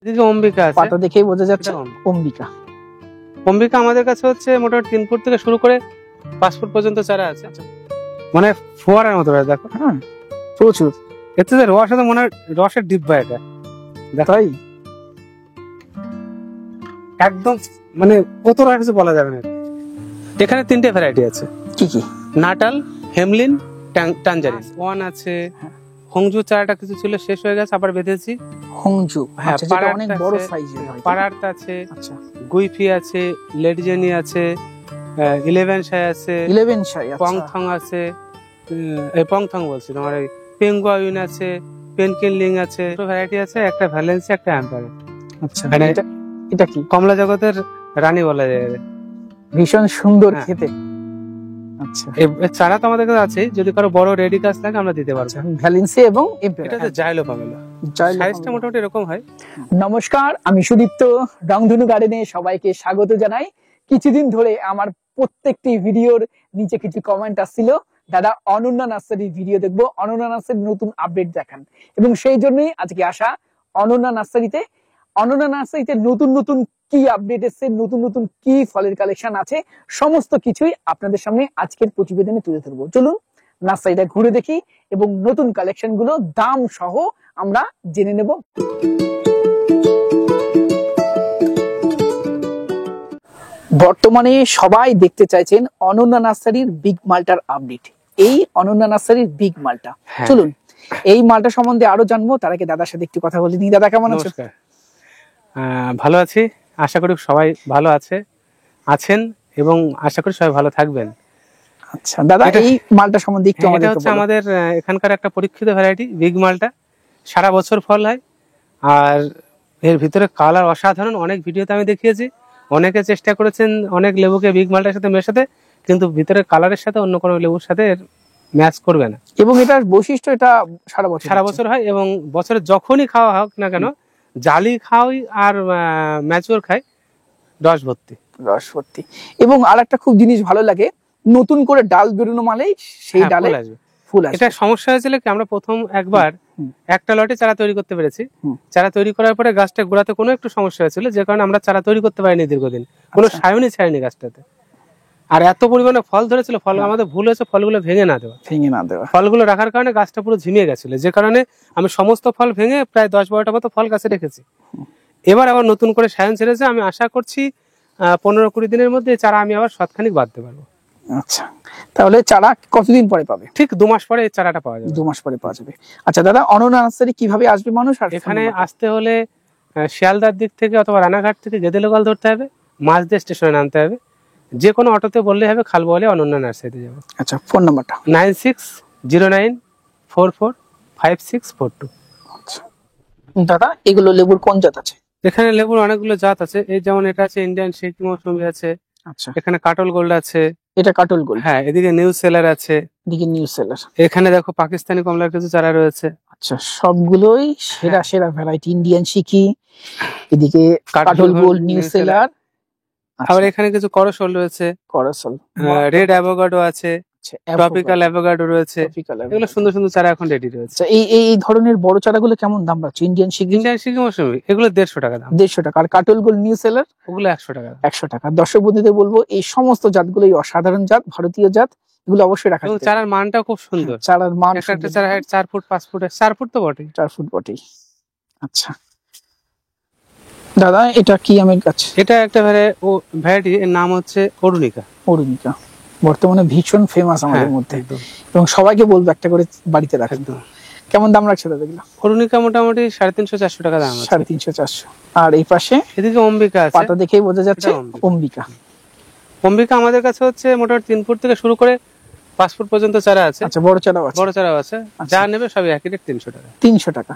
এদিকে অম্বিকা আছে, পাতা দেখেই বোঝা যাচ্ছে অম্বিকা। অম্বিকা আমাদের কাছে হচ্ছে মোটামুটি 3 ফুট থেকে শুরু করে 5 ফুট পর্যন্ত চারা আছে। মানে ফোয়ারার মতো দেখো, হ্যাঁ প্রচুর। এতে যে রস আছে মনে হয় রসের ডিব্বা, এটা তাই একদম মানে কত রস আছে বলা যাবে না। এখানে 3টে ভ্যারাইটি আছে। কি কি? Natal, Hamlin, টাঞ্জারিন। ওয়ান আছে, হংজু চারাটা কিছু ছিল শেষ হয়ে গেছে, আবার বেঁধেছি। হংজু, হ্যাঁ, আচ্ছা, যেটা অনেক বড় সাইজের হয়। পাড়ার্থ আছে, আচ্ছা, গুইফি আছে, লেডজেনি আছে, 11 শাই আছে, 11 শাই, আচ্ছা, পংথং আছে, এই পংথং বলছি তোমার, এই পেঙ্গুইন আছে, পেনকিনলিং আছে, ভ্যারাইটি আছে, একটা ভ্যালেন্সি, একটা অ্যাম্পার। আচ্ছা, এটা কি? কমলা জগতের রানী বলা যায়, ভীষণ সুন্দর খেতে। আচ্ছা, এই চারা তো আমাদের কাছে আছে, যদি কারো বড় রেডি কাজ থাকে আমরা দিতে পারবো। ভ্যালেন্সি এবং এটা হচ্ছে জাইলো পামেলা, সাইজটা মোটামুটি এরকম হয়। নমস্কার, আমি সুদীপ্ত, রংধনু গার্ডেনে সবাইকে স্বাগত জানাই। কিছুদিন ধরে আমার প্রত্যেকটি ভিডিওর নিচে কিছু কমেন্ট আসছিল, দাদা অনন্যা নার্সারির ভিডিও দেখবো, অনন্যা নার্সারির নতুন আপডেট দেখান, এবং সেই জন্যই আজকে আসা অনন্যা নার্সারিতে। অনন্যা নার্সারিতে নতুন নতুন কি আপডেট এসছে, নতুন নতুন কি ফলের কালেকশন আছে, সমস্ত কিছুই আপনাদের সামনে আজকের প্রতিবেদনে তুলে ধরবো। চলুন নার্সারিটা ঘুরে দেখি এবং নতুন কালেকশন গুলো দাম সহ আমরা জেনে নেব। বর্তমানে সবাই দেখতে চাইছেন অনন্যা নার্সারির বিগ মালটার আপডেট। এই অনন্যা নার্সারির বিগ মালটা, চলুন এই মালটা সম্বন্ধে আরো জানবো। তার আগে দাদার সাথে একটু কথা বলে নিই। দাদা কেমন আছেন? ভালো আছি, আশা করি সবাই ভালো আছেন এবং আশা করি সবাই ভালো থাকবেন। আচ্ছা দাদা, এই মালটা সম্বন্ধে একটু আমাদের হচ্ছে আমাদের এখানকার একটা পরীক্ষিত ভ্যারাইটি বিগ মালটা, সারা বছর ফল হয়, আর এর ভিতরে কালার অসাধারণ। অনেক ভিডিওতে আমি দেখিয়েছি, অনেকে চেষ্টা করেছেন অনেক লেবুকে বিগ মালটার সাথে মেশাতে, কিন্তু ভিতরে কালারের সাথে অন্য কোনো লেবুর সাথে ম্যাচ করবে না। এবং এটার বৈশিষ্ট্য, এটা সারা বছর হয়, এবং বছরে যখনই খাওয়া হোক না কেন, জালি খাওয়াই আর ম্যাচুর খাই, রস ভর্তি। এবং আর একটা খুব জিনিস ভালো লাগে, নতুন করে ডাল বেরোনো মানেই সেই ডালে ফুল আসবে। এটা সমস্যা হয়েছিল কি, আমরা প্রথম একবার একটা লটে চারা তৈরি করতে পেরেছি। চারা তৈরি করার পরে গাছটা গোড়াতে কোনো একটু সমস্যা হয়েছিল, যে কারণে আমরা চারা তৈরি করতে পারিনি দীর্ঘদিন, কোনো সায়নই ছাড়েনি গাছটাতে। আর এত পরিমাণে ফল ধরেছিল, ফল আমাদের ভুল হয়েছে ফলগুলো ভেঙে না দেওয়া। ফলগুলো রাখার কারণে গাছটা পুরো ঝিমিয়ে গেছিল, যে কারণে আমি সমস্ত ফল ভেঙে প্রায় 10-12টা মতো ফল গাছে রেখেছি। এবার আবার নতুন করে সায়ন ছেড়েছে, আমি আশা করছি 15-20 দিনের মধ্যে চারা আমি আবার শতখানিক বাঁধতে পারবো। আচ্ছা, তাহলে চারা কতদিন পরে পাবে? ঠিক 2 মাস পরে এই চারাটা পাওয়া যাবে। 2 মাস পরে পাওয়া যাবে। আচ্ছা দাদা, অনন্যা নার্সারি কিভাবে আসবে মানুষ? আর এখানে আসতে হলে শিয়ালদার দিক থেকে অথবা রানাঘাট থেকে গেদে লোকাল ধরতে হবে, মাঝদিয়া স্টেশনে নামতে হবে, যে কোনো অটোতে বললে হবে খালবলে অনন্যা নার্সারিতে যাবো। আচ্ছা, ফোন নাম্বারটা 9609545642। আচ্ছা দাদা, এগুলো লেবুর কোন জাত আছে? এখানে লেবুর অনেকগুলো জাত আছে, এই যেমন এটা আছে ইন্ডিয়ান সিকি মৌসুমী আছে। আচ্ছা, এখানে কাটল গোল্ড আছে। এটা কাটল গোল্ড। হ্যাঁ, এদিকে নিউ সেলার আছে। এদিকে নিউ সেলার। এখানে দেখো পাকিস্তানি কমলার কিছু চারা রয়েছে। আচ্ছা, সবগুলোই সেরা ভ্যারাইটি। ইন্ডিয়ান সিকি, এদিকে কাটল গোল্ড, নিউ সেলার। আবার এখানে কিছু করসল রয়েছে, রেড অ্যাভোকাডো আছে, ট্রপিক্যাল অ্যাভোকাডো রয়েছে। এগুলো সুন্দর সুন্দর চারা এখন রেডি রয়েছে। এই ধরনের বড় চারাগুলো কেমন দাম রাখছে? ইন্ডিয়ান সিকি মৌসুমী এগুলো 150 টাকা দাম। 150 টাকা। আর কাটল গোল্ড, নিউ সেলার ওগুলো 100 টাকা। 100 টাকা। দর্শক বন্ধুদের বলবো, এই সমস্ত জাতগুলোই অসাধারণ জাত, ভারতীয় জাত, এগুলো অবশ্যই রাখা। এবং চারার মানটা খুব সুন্দর। চারার মান, একটা চারা 4 ফুট 5 ফুট, 4 ফুট তো বটেই, 4 ফুট বটেই। আচ্ছা দাদা, এটা কি আমের গাছ? এটা একটা ভ্যারাইটি, এর নাম হচ্ছে অরুণিকা। বর্তমানে ভীষণ ফেমাস আমাদের মধ্যে, এবং সবাইকে বলবো একটা করে বাড়িতে রাখেন। কেমন দাম রাখছে দাদা এগুলো? অরুণিকা মোটামুটি 350-400 টাকা দাম। 350-400। আর এই পাশে এদিকে অম্বিকা আছে, পাতা দেখেই বোঝা যাচ্ছে অম্বিকা। অম্বিকা আমাদের কাছে হচ্ছে মোটামুটি 3 ফুট থেকে শুরু করে 5 ফুট পর্যন্ত চারা আছে। আচ্ছা, বড় চারাও আছে। যা নেবে সবই একই রেট, 300 টাকা। 300 টাকা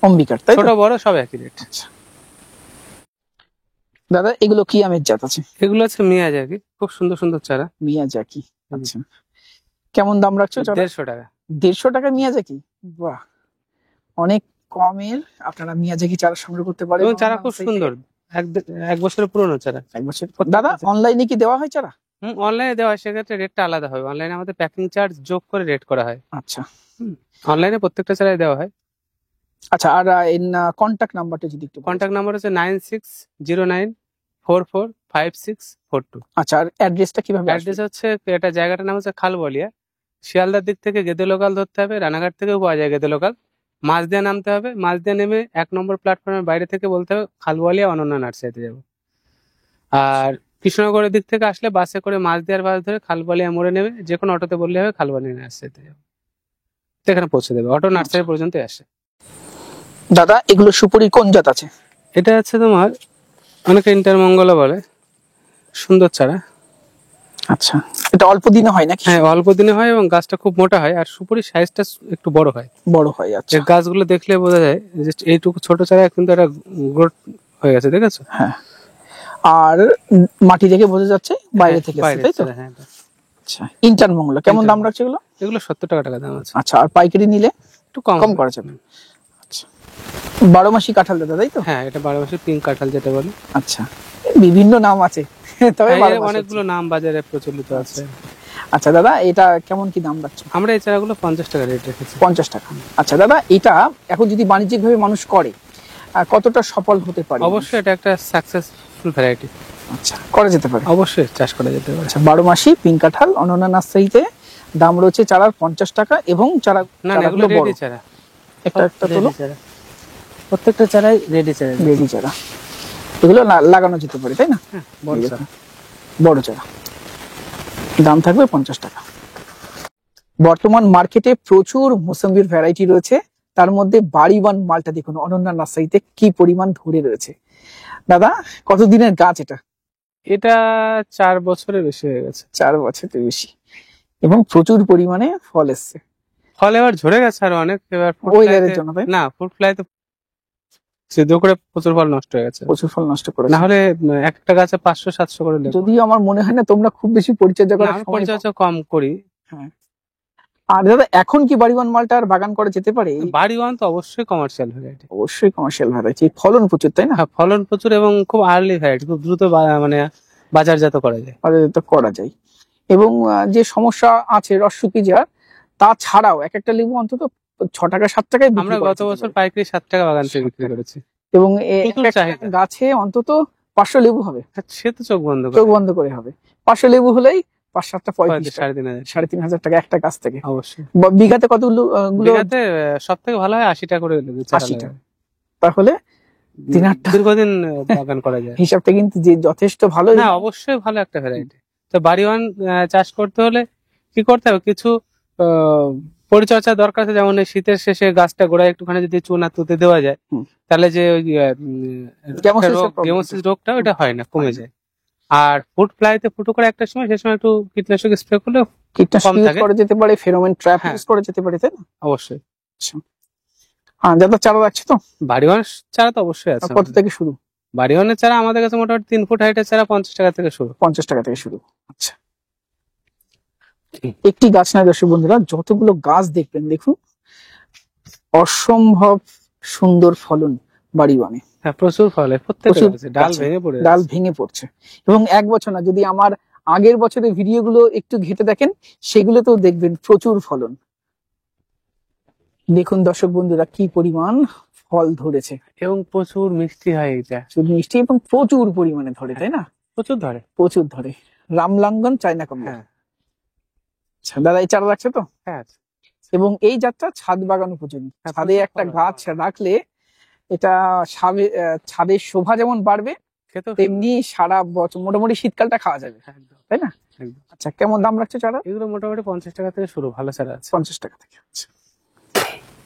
অম্বিকার, তাই ছোট বড় সব একই রেট। আচ্ছা দাদা, এগুলো কি আমের জাত আছে? এগুলো আছে মিয়াজাকি, খুব সুন্দর সুন্দর চারা। মিয়াজাকি, আচ্ছা। কেমন দাম রাখছো? 150 টাকা। 150 টাকা মিয়াজাকি, বাহ, অনেক কমের আপনারা মিয়াজাকি চারা সংগ্রহ করতে পারেন। এবং চারা খুব সুন্দর, 1 বছরের পুরনো চারা। 1 বছর। দাদা, অনলাইনে কি দেওয়া হয় চারা? অনলাইনে দেওয়া হয়, সেক্ষেত্রে রেটটা আলাদা হয়। অনলাইনে আমাদের প্যাকিং চার্জ যোগ করে রেট করা হয়। আচ্ছা, অনলাইনে প্রত্যেকটা চারাই দেওয়া হয়। আচ্ছা, আর কন্টাক্ট নাম্বারটা যদি একটু বলেন। কন্ট্যাক্ট নাম্বার হচ্ছে 9609445642। আচ্ছা, আর অ্যাড্রেসটা কিভাবে আসবে? অ্যাড্রেস হচ্ছে, এটা জায়গাটার নাম হচ্ছে খালবলিয়া। শিয়ালদার দিক থেকে গেদে লোকাল ধরতে হবে, রানাঘাট থেকেও পাওয়া যায় গেদে লোকাল। মাঝদিয়া নামতে হবে, মাঝদিয়া নেমে 1 নম্বর প্ল্যাটফর্মের বাইরে থেকে বলতে হবে খালবলিয়া অনন্যা নার্সারিতে যাবো। আর কৃষ্ণনগরের দিক থেকে আসলে বাসে করে মাঝদিয়ার বাস ধরে খালবলিয়া মোড়ে নেবে, যে কোনো অটোতে বললে হবে খালবলিয়া নার্সারিতে যাবো, তো এখানে পৌঁছে দেবে, অটো নার্সারি পর্যন্ত আসে। দাদা এগুলো সুপুরি কোন জাত আছে? এটা আছে তোমার, অনেকে ইন্টারমঙ্গলা বলে, সুন্দর চারা। আচ্ছা, এটা অল্প দিনে হয় নাকি? হ্যাঁ, অল্প দিনে হয় এবং গাছটা খুব মোটা হয়, আর সুপুরির সাইজটা একটু বড় হয়। বড় হয়, আচ্ছা। যে গাছগুলো দেখলে বোঝা যায় যে এইটুকু ছোট চারা কিন্তু একটা গ্রোথ হয়ে গেছে, দেখেছো? হ্যাঁ, আর মাটি দেখে বোঝা যাচ্ছে বাইরে থেকে এসেছে, তাই তো? হ্যাঁ। আচ্ছা, ইন্টারমঙ্গলা কেমন দাম রাখছে এগুলো? এগুলো 70 টাকা দাম আছে। আচ্ছা, আর পাইকারি নিলে একটু কম কম করা যাবে। আচ্ছা, 12 মাসি কাঁঠাল দাদা, তাই তো? হ্যাঁ, এটা 12 মাসের পিঙ্ক কাঁঠাল যেটা বলে। আচ্ছা, বিভিন্ন নাম আছে, তবে হ্যাঁ, 12 মাস অনেকগুলো নাম বাজারে প্রচলিত আছে। আচ্ছা দাদা, এটা কেমন কি দাম রাখছো? আমরা এই চারাগুলো 50 টাকা রেট রেখেছি। 50 টাকা। আচ্ছা দাদা, এটা এখন যদি বাণিজ্যিক ভাবে মানুষ করে কতটা সফল হতে পারে? অবশ্যই এটা একটা সাকসেসফুল ভ্যারাইটি। আচ্ছা, করা যেতে পারে, অবশ্যই চাষ করা যেতে পারে। আচ্ছা, 12 মাসি পিঙ্ক কাঁঠাল অনন্যা নার্সারিতে দাম রয়েছে চারার 50 টাকা, এবং না, এগুলো রেডি চারা। একটা তোলো, প্রত্যেকটা চারাই রেডি চারা। রেডি চারা, এগুলো লাগানো যেতে পারে, তাই না? বড় চারা। বড় চারা, দাম থাকবে 50 টাকা। বর্তমান মার্কেটে প্রচুর মোসাম্বির ভ্যারাইটি রয়েছে, তার মধ্যে বাড়িওয়ান মালটা দেখুন অনন্যা নার্সারিতে কি পরিমাণ ধরে রয়েছে। দাদা কতদিনের গাছ এটা? এটা 4 বছরের বেশি হয়ে গেছে। 4 বছরের বেশি, এবং প্রচুর পরিমাণে ফল এসছে। ফল এবার ঝরে গেছে আর অনেক, এবার ওয়েদারের জন্য, তাই না, ফ্রুট ফ্লাইতে সিদ্ধ করে প্রচুর ফল নষ্ট হয়ে গেছে। প্রচুর ফল নষ্ট করে, না হলে একটা গাছে 500-700 করে লেবু। যদিও আমার মনে হয় না তোমরা খুব বেশি পরিচর্যা করো, আমরা পরিচর্যা কম করি। হ্যাঁ। আর দাদা এখন কি বাড়িওয়ান মালটা আর বাগান করা যেতে পারে? বাড়িওয়ান তো অবশ্যই কমার্শিয়াল ভ্যারাইটি। অবশ্যই কমার্শিয়াল ভ্যারাইটি, ফলন প্রচুর, তাই না? হ্যাঁ, ফলন প্রচুর এবং খুব আর্লি ভ্যারাইটি, খুব দ্রুত মানে বাজারজাত করা যায়। তো করা যায়, এবং যে সমস্যা আছে রস শুকিয়ে যাওয়ার, তাছাড়াও এক একটা লেবু অন্তত 6 টাকা 7 টাকায় বিক্রি আমরা করা গত যেতে বছর পারে। পাইকারি 7 টাকা বাগান থেকে বিক্রি করেছি, এবং প্রচুর একটা চাহিদা। গাছে অন্তত 500 লেবু হবে। সে তো চোখ বন্ধ চোখ করে। বন্ধ করে হবে, 500 লেবু হলেই 5-7টা 35 টাকা, 3,500 3,500 টাকা একটা গাছ থেকে। অবশ্যই। বিঘাতে কতগুলো বিঘাতে সব থেকে ভালো হয় 80 টাকা করে লেবু চারা 80 লাগালে। তাহলে 3-8টা দীর্ঘদিন বাগান করা যায়। হিসাবটা কিন্তু যে যথেষ্ট ভালো। হ্যাঁ, অবশ্যই ভালো একটা ভ্যারাইটি। তো বাড়িওয়ান চাষ করতে হলে কি করতে হবে, কিছু আহ, পরিচর্যা দরকার আছে। যেমন এই শীতের শেষে গাছটা গোড়ায় একটুখানি যদি চুনা তুতে দেওয়া যায়, তাহলে যে ওই গেমোসিস রোগটা ওটা হয় না, কমে যায়। আর ফ্রুট ফ্লাইতে ফুটো করে একটা সময়, সে সময় একটু কীটনাশক স্প্রে করলে কীটনাশক কম ইউজ থাকে। করা যেতে পারে, ফেরোমন ট্র্যাপ হ্যাঁ। ইউজ করা যেতে পারে, তাই না? অবশ্যই। দাদা চারা রাখছে তো? বাড়িওয়ান চারা তো অবশ্যই আছে। কত থেকে শুরু? বাড়িওয়ানের চারা আমাদের কাছে মোটামুটি 3 ফুট হাইটের চারা 50 টাকা থেকে শুরু। 50 টাকা থেকে শুরু। আচ্ছা, একটি গাছ নয় দর্শক বন্ধুরা, যতগুলো গাছ দেখবেন দেখুন, অসম্ভব সুন্দর ফলন বাড়িওয়ানে। হ্যাঁ, প্রচুর ফল হয়, প্রত্যেকটা প্রচুর গাছে ডাল গাছে ভেঙে পড়ে ডাল ভেঙে পড়ছে। এবং এক বছর না, যদি আমার আগের বছরের ভিডিওগুলো একটু ঘেটে দেখেন, সেগুলোতেও দেখবেন প্রচুর ফলন। দেখুন দর্শক বন্ধুরা কি পরিমাণ ফল ধরেছে, এবং প্রচুর মিষ্টি হয় এটা। শুধু মিষ্টি এবং প্রচুর পরিমাণে ধরে, তাই না? প্রচুর ধরে। প্রচুর ধরে। রামলাঙ্গন চায়না কমলা। হ্যাঁ। আচ্ছা দাদা, এই চারা রাখছে তো? হ্যাঁ। এবং এই জাতটা ছাদ বাগান উপযোগী। হ্যাঁ, ছাদে প্রচুর একটা ফলন। গাছ রাখলে এটা ছাদের শোভা যেমন বাড়বে, খেতেও তেমনি সারা বছর মোটামুটি শীতকালটা খাওয়া যাবে, একদম। তাই না? একদম। আচ্ছা, কেমন দাম রাখছে চারা? এগুলো মোটামুটি 50 টাকা থেকে শুরু, ভালো চারা আছে। 50 টাকা থেকে। আচ্ছা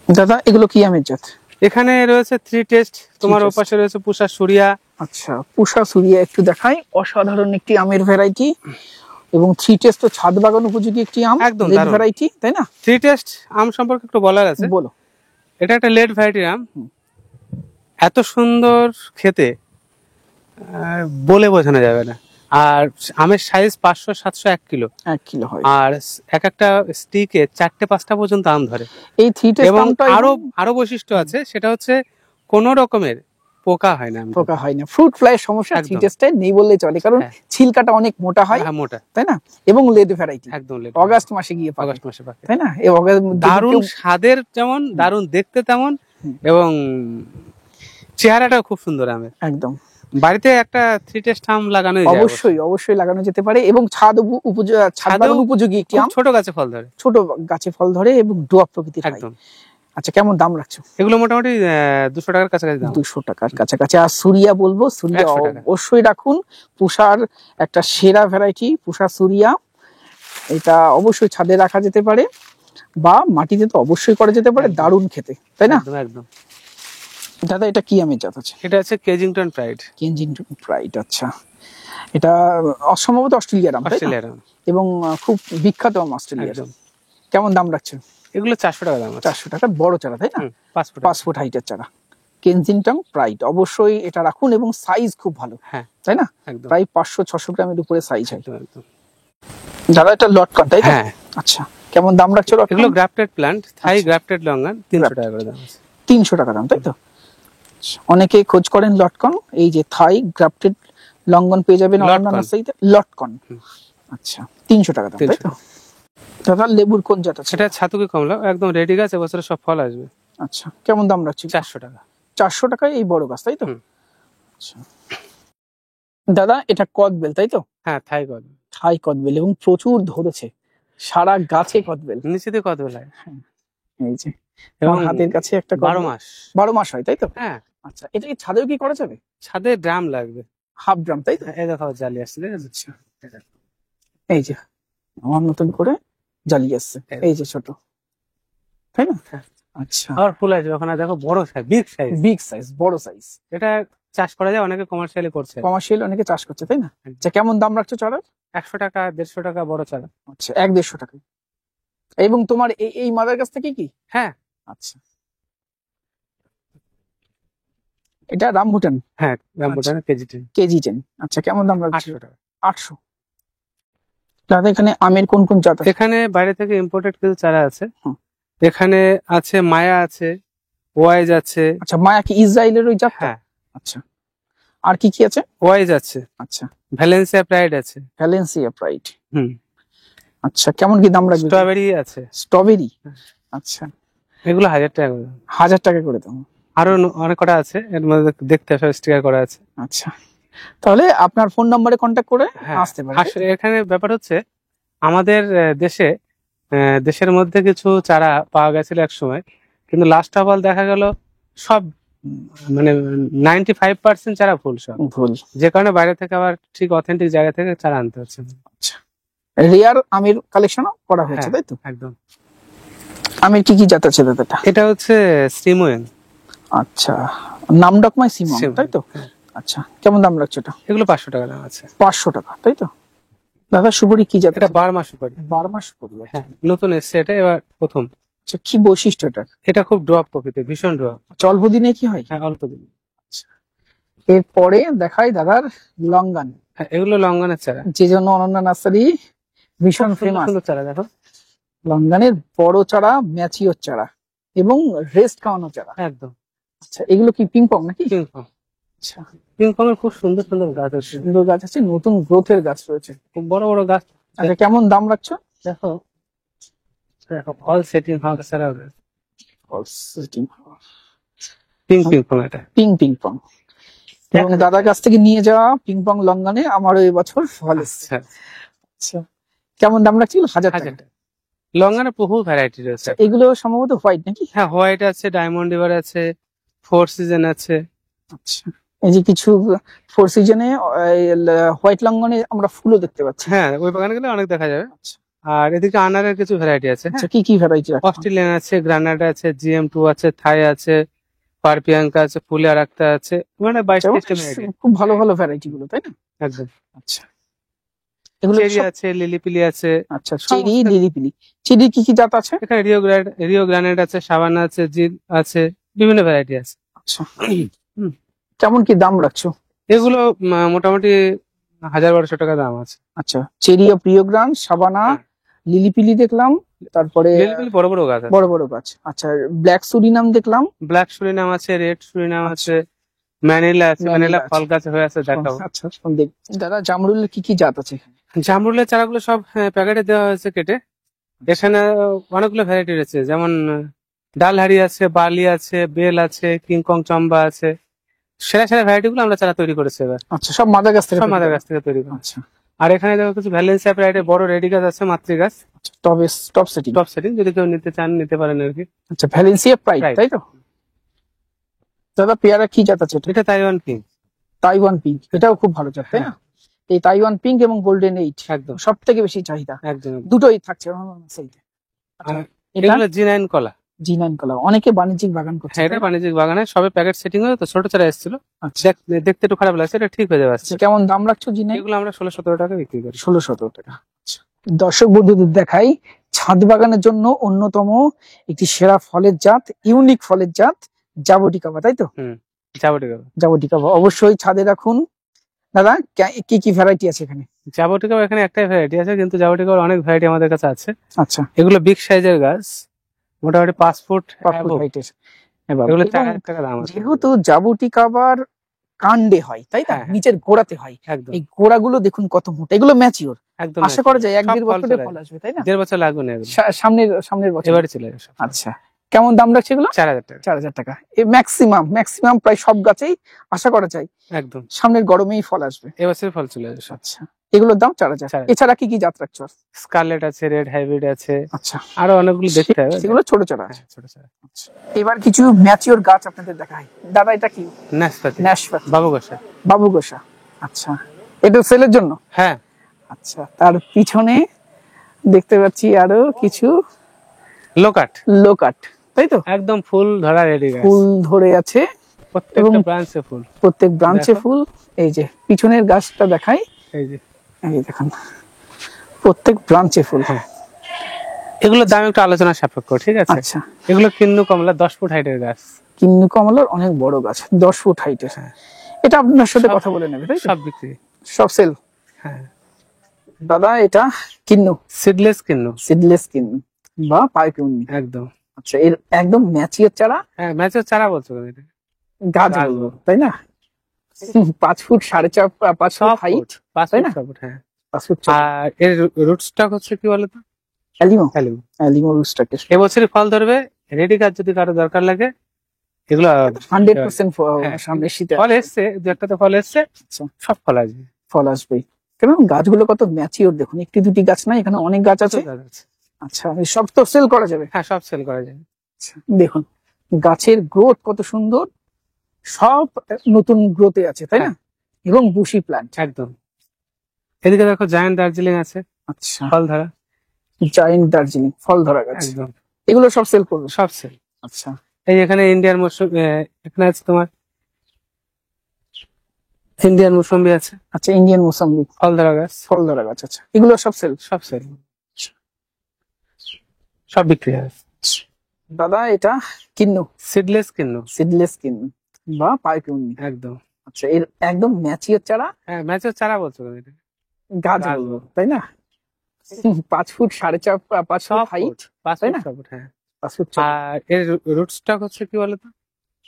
দাদা, এগুলো কি আমের জাত? এখানে রয়েছে 3 টেস্ট, তোমার test। ওপাশে রয়েছে পুষা সুরিয়া। আচ্ছা, পুষা সুরিয়া একটু দেখাই, অসাধারণ একটি আমের ভ্যারাইটি, এবং 3 টেস্ট তো ছাদ বাগান উপযোগী একটি আম, একদম লেট দারুণ। ভ্যারাইটি, তাই না? 3 টেস্ট আম সম্পর্কে একটু বলার আছে। বলো। এটা একটা লেট ভ্যারাইটির আম, এত সুন্দর খেতে বলে বোঝানো যাবে না। আর আমের সাইজ 500-700 1 কিলো, 1 কিলো হয়। আর এক একটা স্টিকে 4টে-5টা পর্যন্ত আম ধরে। এই 3 টেস্ট এবং আমটা আরো বৈশিষ্ট্য আছে, সেটা হচ্ছে কোনো রকমের পোকা হয় না। পোকা হয় না, ফ্রুট ফ্লাই সমস্যা 3 একদম। টেস্টে নেই বললেই চলে, কারণ হ্যাঁ। ছিলকাটা অনেক মোটা হয়, হ্যাঁ, মোটা, তাই না? এবং লেট ভ্যারাইটি, একদম লেট। অগাস্ট মাসে গিয়ে পাবে, আগস্ট মাসে পাকে। তাই না? এই দারুণ স্বাদের যেমন, দারুণ দেখতে তেমন, এবং চেহারাটাও খুব সুন্দর আমের। একদম বাড়িতে একটা 3 টেস্ট আম লাগানোই যায় অবশ্যই অবশ্যই লাগানো যেতে পারে, এবং ছাদ ছাদেও উপযোগী একটি খুব আম, ছোট গাছে ফল ধরে, ছোট গাছে ফল ধরে এবং ডোয়া প্রকৃতির হয়। একদম। আচ্ছা, কেমন দাম রাখছো? এগুলো মোটামুটি 200 টাকার কাছাকাছি দাম। 200 টাকার কাছাকাছি। আর সুরিয়া বলবো, সুরিয়া 100 টাকা। অবশ্যই রাখুন, পুষার একটা সেরা ভ্যারাইটি পুষা সুরিয়া। এটা অবশ্যই ছাদে রাখা যেতে পারে বা মাটিতে তো অবশ্যই করা যেতে পারে, একদম। দারুণ খেতে, তাই না? একদম একদম। দাদা এটা কি আমের জাত আছে? এটা আছে কেজিংটন প্রাইড। কেনজিংটন প্রাইড। আচ্ছা, এটা সম্ভবত অস্ট্রেলিয়ার আম, তাই না? অস্ট্রেলিয়ার আম, এবং খুব বিখ্যাত আম অস্ট্রেলিয়ার। একদম। কেমন দাম রাখছে? এগুলো 400 টাকা দাম আছে। 400 টাকা, বড় চারা, তাই না? 5 ফুট। 5 ফুট হাইটের চারা, কেনজিংটন প্রাইড। অবশ্যই এটা রাখুন, এবং সাইজ খুব ভালো, হ্যাঁ তাই না? একদম প্রায় 500-600 গ্রামের উপরে সাইজ হয়। একদম একদম। দাদা এটা লটকন, তাই না? হ্যাঁ, আচ্ছা, কেমন দাম রাখছো লটকন? এগুলো গ্রাফটেড প্ল্যান্ট, থাই আচ্ছা। গ্রাফটেড লঙ্গান, 300 টাকা করে দাম আছে। 300 টাকা দাম, তাই তো? আচ্ছা, অনেকে খোঁজ করেন লটকন, এই যে থাই গ্রাফটেড লঙ্ঘন পেয়ে যাবেন লটকন। অন্যান্য সাইটে, লটকন। আচ্ছা, 300 টাকা দাম, তাই 300 তো? দাদা লেবুর কোন জাত আছে? সেটা ছাতুকি কমলা, একদম রেডি গাছ, এবছরে সব ফল আসবে। আচ্ছা, কেমন দাম রাখছি? 400 টাকা। 400 টাকায় এই বড় গাছ, তাই তো? হুম। আচ্ছা। দাদা এটা কদবেল, তাই তো? হ্যাঁ, থাই কদ, থাই কদবেল, এবং প্রচুর ধরেছে, সারা গাছে কদবেল। নিচে দিয়ে কদ বেলায়, এই যে এবং আমার হাতের কাছে একটা 12 মাস। 12 মাস হয়, তাই তো? হ্যাঁ, আচ্ছা, এটা কি ছাদেও কি করা যাবে? ছাদে ড্রাম লাগবে। হাফ ড্রাম, তাই তো? এই দেখো জালি আসছে, দেখেছো? আচ্ছা, এই যে আমার মতন করে জ্বালিয়ে আসছে, এই যে ছোট, তাই না? হ্যাঁ। আচ্ছা, আর ফুল আসবে ওখানে, দেখো বড় size, big size. Big size, বড় সাইজ। এটা চাষ করা যায়, অনেকে কমার্শিয়ালি করছে। কমার্শিয়াল অনেকে চাষ করছে, তাই না? আচ্ছা, কেমন দাম রাখছো চারার? 100 টাকা, 150 টাকা বড় চারা। আচ্ছা, 1-150 টাকা। এবং তোমার এই মাদার গাছ থেকে কি? হ্যাঁ আচ্ছা, এটা রামভুটান হ্যাঁ, রামবুটান কেজি 10, কেজি 10। আচ্ছা, কেমন দাম রাখছো? 800 টাকা। 800। দাদা এখানে আমের কোন কোন জাত আছে? এখানে বাইরে থেকে ইম্পোর্টেড কিছু চারা আছে। হুম। এখানে আছে মায়া আছে, ওয়াইজ আছে। আচ্ছা, মায়া কি ইসরায়েলের ওই জাত? হ্যাঁ, আচ্ছা, আর কি কি আছে? ওয়াইজ আছে, আচ্ছা, ভ্যালেন্সিয়া প্রাইড আছে। Valencia pride. হুম, আচ্ছা, কেমন কি দাম রাখবে? স্ট্রবেরি আছে। স্ট্রবেরি। হ্যাঁ। আচ্ছা, এগুলো 1000 টাকা করে দাম। 1000 টাকা করে দাম। আরো অনেক কটা আছে, এর মধ্যে দেখতে সব স্টিকার করা আছে। আচ্ছা, তাহলে আপনার ফোন নম্বরে কন্ট্যাক্ট করে হ্যাঁ, আসতে পারেন। আসলে এখানে ব্যাপার হচ্ছে আমাদের দেশের মধ্যে কিছু চারা পাওয়া গেছিল এক সময়, কিন্তু লাস্ট অফ অল দেখা গেল সব মানে 95% চারা ফুল সব, ভুল। যে কারণে বাইরে থেকে আবার ঠিক অথেন্টিক জায়গা থেকে চারা আনতে হচ্ছে। আচ্ছা, রেয়ার আমের কালেকশনও করা হয়েছে, হ্যাঁ, তাই তো? একদম। আমের কি কি জাত আছে দাদাটা? এটা হচ্ছে শ্রীমোয়েন। আচ্ছা, নাম ডকমাই সিমন, সিমন, তাই তো? হ্যাঁ। আচ্ছা, কেমন দাম রাখছো এটা? এগুলো 500 টাকা দাম আছে। 500 টাকা, তাই তো? দাদা সুপুরি কি জাত? এটা 12 মাস সুপারি। 12 মাস সুপুরি। হ্যাঁ, নতুন এসছে এটা, এবার প্রথম। আচ্ছা, কি বৈশিষ্ট্য এটা? এটা খুব ড্রপ প্রকৃতির, ভীষণ ড্রপ। অল্প দিনে কি হয়? হ্যাঁ, অল্প দিন। এরপরে দেখাই দাদার লঙ্গান, হ্যাঁ, এগুলো লঙ্ঘনের চারা, যে জন্য অনন্যা নার্সারি ভীষণ খুব সুন্দর ফেমাস। সুন্দর চারা দেখো। লঙ্গানের বড় চারা, ম্যাচিওর চারা, এবং রেস্ট খাওয়ানো চারা। একদম আচ্ছা, এগুলো কি পিংপং নাকি? পিংপং। আচ্ছা, পিংপং এর খুব সুন্দর সুন্দর গাছ আছে, সুন্দর গাছ আছে, নতুন গ্রোথের গাছ রয়েছে। খুব বড় বড় গাছ। আচ্ছা, কেমন দাম রাখছো? দেখো দেখো, ফল সেটিং হওয়া ছাড়া পিংপং এটা। পিংপং। এবং দাদার কাছ থেকে নিয়ে যাওয়া পিংপং লঙ্গানে আমারও এবছর ফল এসছে। আচ্ছা, আচ্ছা, কেমন দাম রাখছিল? 1000 টাকা। 1000 টাকা। লঙ্ঘনে বহু ভ্যারাইটি রয়েছে। এগুলো সম্ভবত হোয়াইট নাকি? হ্যাঁ, হোয়াইট আছে, ডায়মন্ড রিভার আছে, 4 সিজন আছে। আচ্ছা, এই যে কিছু 4 সিজনে হোয়াইট লঙ্গনে আমরা ফুলও দেখতে পাচ্ছি। হ্যাঁ, ওই বাগানে গেলে অনেক দেখা যাবে। আচ্ছা। আর এদিকে আনারের কিছু ভ্যারাইটি আছে। আচ্ছা, কি কি ভ্যারাইটি আছে? অস্ট্রেলিয়ান আছে, গ্রানাডা আছে, GM2 আছে, থাই আছে, পারপিয়াঙ্কা আছে, ফুলে আর একটা আছে, মানে 22-23টা ভ্যারাইটি। খুব ভালো ভালো ভ্যারাইটি গুলো, তাই না? একদম। আচ্ছা, এগুলো চেরি আছে, লিলিপিলি আছে। আচ্ছা, চেরি, লিলিপিলি। চেরি কি কি জাত আছে? এখানে রিও গ্রানেড আছে, সাবানা আছে, জিল আছে, বিভিন্ন ভ্যারাইটি আছে। আচ্ছা, কেমন কি দাম রাখছো? এগুলো মোটামুটি 1000-1200 টাকা দাম আছে। আচ্ছা, চেরি অফ রিও গ্রান্ড, সাবানা, হ্যাঁ। লিলিপিলি দেখলাম, তারপরে লিলিপিলি বড় বড় গাছ আছে। বড় বড় গাছ। আচ্ছা, ব্ল্যাক সুরিনাম দেখলাম, ব্ল্যাক সুরিনাম আছে, রেড সুরিনাম আছে, ম্যানিলা আছে, ম্যানিলা ফল গাছ হয়ে আছে, দেখাও। আচ্ছা, দাদা জামরুলের কি কি জাত আছে? জামরুলের চারাগুলো সব প্যাকেটে দেওয়া হয়েছে কেটে। এখানে অনেকগুলো ভ্যারাইটি রয়েছে, যেমন ডালহারি আছে, বালি আছে, বেল আছে, কিংকং চম্বা আছে। সেরা সেরা ভ্যারাইটি গুলো আমরা চারা তৈরি করেছি এবার। আচ্ছা, সব মাদার গাছ থেকে সব মাদার গাছ থেকে তৈরি করা। আচ্ছা, আর এখানে দেখো কিছু ভ্যালেন্সিয়া ভ্যারাইটির বড় রেডি গাছ আছে, মাতৃ গাছ, টপ সেটিং। Top setting. যদি কেউ নিতে চান নিতে পারেন আর কি। আচ্ছা, ভ্যালেন্সিয়া প্রাইড, Pride। তাই তো? দাদা পেয়ারা কি জাত আছে এটা? এটা তাইওয়ান কিং। তাইওয়ান পিঙ্ক, এটাও খুব ভালো জাত, তাই না? এই তাইওয়ান পিঙ্ক এবং গোল্ডেন 8 একদম সব থেকে বেশি চাহিদা, একদম। দুটোই থাকছে সেইতে। আর এটা এগুলো জি9 কলা। জি9 কলা, অনেকে বাণিজ্যিক বাগান করছে। হ্যাঁ, এটা বাণিজ্যিক বাগানে সবে প্যাকেট সেটিং হয়ে তো ছোট চারা এসেছিল। আচ্ছা, দেখতে একটু খারাপ লাগছে, এটা ঠিক হয়ে যাবে আস্তে। কেমন দাম রাখছো জি9? এগুলো আমরা 16-17 টাকা বিক্রি করি। 16-17 টাকা। আচ্ছা, দর্শক বন্ধুদের দেখাই ছাদ বাগানের জন্য অন্যতম একটি সেরা ফলের জাত, ইউনিক ফলের জাত জাবটিকাবা, তাই তো? জাবটিকাবা। জাবটিকাবা অবশ্যই ছাদে রাখুন। দাদা কি কি ভ্যারাইটি আছে এখানে? জাবটিকাবা এখানে একটাই ভ্যারাইটি আছে, কিন্তু জাবটিকাবার অনেক ভ্যারাইটি আমাদের কাছে আছে। আচ্ছা, এগুলো বিগ সাইজের গাছ, মোটামুটি 5 ফুট হাইটের। এগুলো 4000 টাকা দাম আছে। যেহেতু জাবটিকাবার কাণ্ডে হয়, তাই না? হ্যাঁ, নিচের গোড়াতে হয়। একদম এই গোড়াগুলো দেখুন কত মোটা, এগুলো ম্যাচিওর। একদম। আশা করা যায় সব 1-1.5 ফল বছরে চলে ফল আসবে, তাই না? 1.5 বছর লাগবে না এগুলো। সামনের বছর এবারে চলে আসবে। আচ্ছা, কেমন দাম রাখছে এগুলো? 4000 টাকা। 4000 টাকা। এই ম্যাক্সিমাম প্রায় সব গাছেই আশা করা যায় একদম সামনের গরমেই ফল আসবে। এবছর ফল চলে আসবে। আচ্ছা, এগুলোর দাম 4000। 4000। এছাড়া কি কি জাত রাখছো? স্কারলেট আছে, রেড হাইব্রিড আছে, আচ্ছা, আরো অনেকগুলো দেখতে হবে। সেগুলো ছোট চারা আছে। ছোট চারা। আচ্ছা, এবার কিছু ম্যাচিওর গাছ আপনাদের দেখাই। দাদা এটা কি? নাশপাতি। নাশপাতি, বাবুগোসা। বাবুগোসা। আচ্ছা, এটা সেলের জন্য? হ্যাঁ। আচ্ছা, তার পিছনে দেখতে পাচ্ছি আরো কিছু লোকাট। লোকাট, তাই তো? একদম ফুল ধরা রেডি গাছ, ফুল ধরে আছে, প্রত্যেকটা ব্রাঞ্চে ফুল। প্রত্যেক ব্রাঞ্চে দেখো। ফুল। এই যে পিছনের গাছটা দেখাই, এই যে এই দেখুন প্রত্যেক ব্রাঞ্চে ফুল। হ্যাঁ, এগুলোর দাম একটু আলোচনা সাপেক্ষ, ঠিক আছে? আচ্ছা, এগুলো কিন্নু কমলা 10 ফুট হাইটের গাছ। কিন্নু কমলার অনেক বড় গাছ, 10 ফুট হাইটের। হ্যাঁ। এটা আপনার সাথে সব- কথা বলে নেবে, তাই তো? সব বিক্রি। সব সেল। হ্যাঁ, দাদা এটা কিন্নু, সিডলেস কিন্নু। সিডলেস কিন্নু বা পাইকুন্নি। একদম। আচ্ছা, এর একদম ম্যাচিওর চারা, হ্যাঁ, ম্যাচের চারা বলছো কেন এটা? গাছ গাছ বলবো, তাই না? 5 ফুট 4.5 5 ফুট হাইট, 5 তাই ফুট না? 6 ফুট। হ্যাঁ। 5 ফুট আর এর রুট স্টক হচ্ছে কি বলতো? অ্যালিমো, অ্যালিম। অ্যালিমো রুস্টাকে এবছরই ফল ধরবে, রেডি গাছ যদি কারো দরকার লাগে এগুলো 100% হ্যাঁ। সামনে শীতে ফল এসছে, দু একটা তো ফল এসছে, আচ্ছা, সব ফল আসবে। ফল আসবেই। কেন গাছগুলো কত ম্যাচিওর দেখুন, একটি দুটি গাছ না, এখানে অনেক গাছ আছে। গাছ আছে। আচ্ছা, এই সব তো সেল করা যাবে। হ্যাঁ, সব সেল করা যায়। দেখুন গাছের গ্রোথ কত সুন্দর, সব নতুন গ্রোথে আছে, তাই না? এবং বুশি প্ল্যান্ট। একদম। এদিকে দেখো জায়ান্ট দার্জিলিং আছে, আচ্ছা, ফল ধরা। জায়েন্ট দার্জিলিং ফল ধরা গাছ, একদম এগুলো সব সেল করবে। সব সেল। আচ্ছা, এই এখানে ইন্ডিয়ান মৌসুমি, এখানে আছে তোমার ইন্ডিয়ান মৌসুমি আছে, আচ্ছা, ইন্ডিয়ান মোসাম্বি ফল ধরা গাছ, ফল ধরা গাছ। আচ্ছা, এগুলো সব সেল। সব সেল, সব বিক্রি হয়। দাদা এটা কিন্নু, সিডলেস কিন্নু। সিডলেস কিন্নু বা পাইকুন্নি। একদম। আচ্ছা, এর একদম ম্যাচিওর চারা, হ্যাঁ, ম্যাচের চারা বলছো কেন এটা? গাছ গাছ বলবো, তাই না? 5 ফুট 4.5 5 ফুট হাইট, 5 তাই ফুট না? 6 ফুট। হ্যাঁ। 5 ফুট আর এর রুট স্টক হচ্ছে কি বলতো?